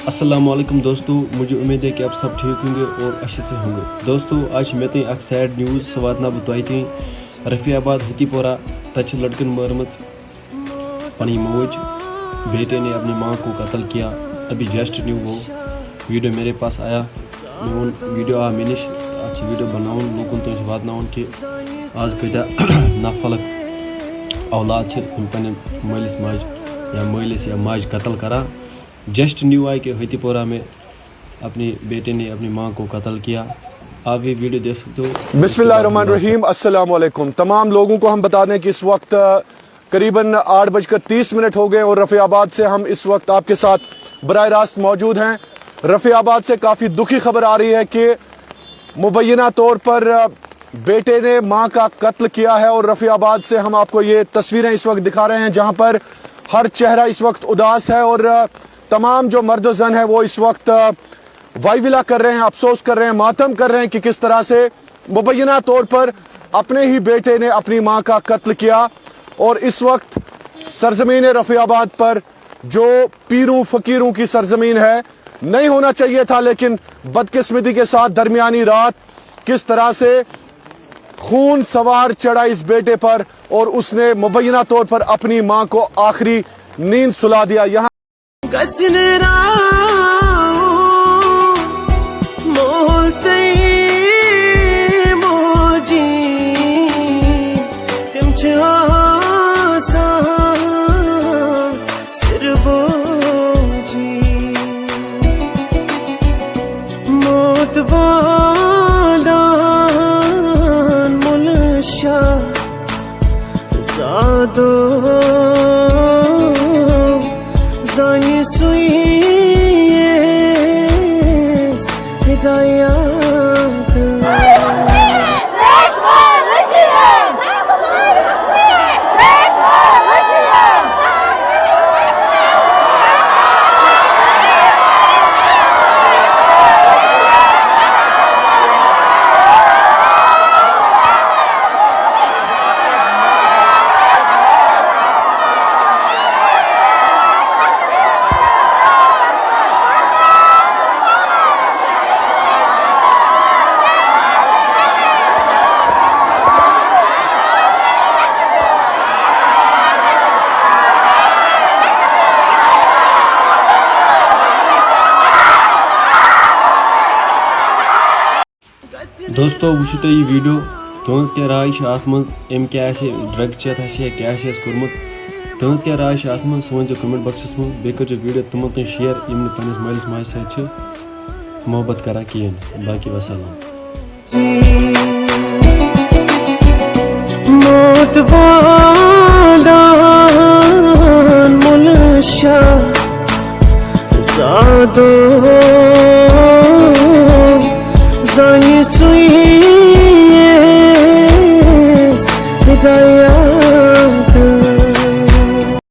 السلام علیکم دوستو، مجھے امید ہے کہ آپ سب ٹھیک ہوں گے اور اچھے سے ہوں گے۔ دوستو آج میں تین اک سیڈ نیوز واتنا بہ تھی رفیع آباد ہتی پورہ تچ لڑکن مرمت پنی موج، بیٹے نے اپنی ماں کو قتل کیا۔ ابھی جسٹ نیو وہ ویڈیو میرے پاس آیا، میں وہ ویڈیو آ مے نش اچھا ویڈیو بناؤن لوکن تم واتن کہ آج کتیا نافلق اولاد ہم پنہ مالس ماج یا مالس یا ماج قتل کران۔ جسٹ نیو آئی کہ ہتی پورہ میں اپنی بیٹے نے اپنی ماں کو قتل کیا۔ آپ یہ ویڈیو دیکھ سکتے ہو۔ بسم اللہ الرحمن الرحیم، السلام علیکم۔ تمام لوگوں کو ہم بتا دیں کہ اس وقت قریباً 8:30 ہو گئے اور رفیع آباد سے ہم اس وقت آپ کے ساتھ براہ راست موجود ہیں۔ رفیع آباد سے کافی دکھی خبر آ رہی ہے کہ مبینہ طور پر بیٹے نے ماں کا قتل کیا ہے، اور رفیع آباد سے ہم آپ کو یہ تصویریں اس وقت دکھا رہے ہیں جہاں پر ہر چہرہ اس وقت اداس ہے، اور تمام جو مرد و زن ہیں وہ اس وقت وائولا کر رہے ہیں، افسوس کر رہے ہیں، ماتم کر رہے ہیں کہ کس طرح سے مبینہ طور پر اپنے ہی بیٹے نے اپنی ماں کا قتل کیا۔ اور اس وقت سرزمین رفیع آباد پر جو پیروں فقیروں کی سرزمین ہے، نہیں ہونا چاہیے تھا، لیکن بدقسمتی کے ساتھ درمیانی رات کس طرح سے خون سوار چڑھا اس بیٹے پر اور اس نے مبینہ طور پر اپنی ماں کو آخری نیند سلا دیا۔ یہاں دوستو وچھو تُہۍ یہ ویڈیو، تہذ کیا رائے ات من ام کیا ڈرگ چیت کیا کورمت، تہذ کیا رائے ات من سہ ونزو کمنٹ باکسس من، بیٚیہِ کٔرزیٚو ویڈیو تمن تام شیئر یم نہٕ پننس مٲلس ماجہِ سۭتۍ چھِ محبت کران کہیٖنۍ۔ باقی وسلام۔ زادو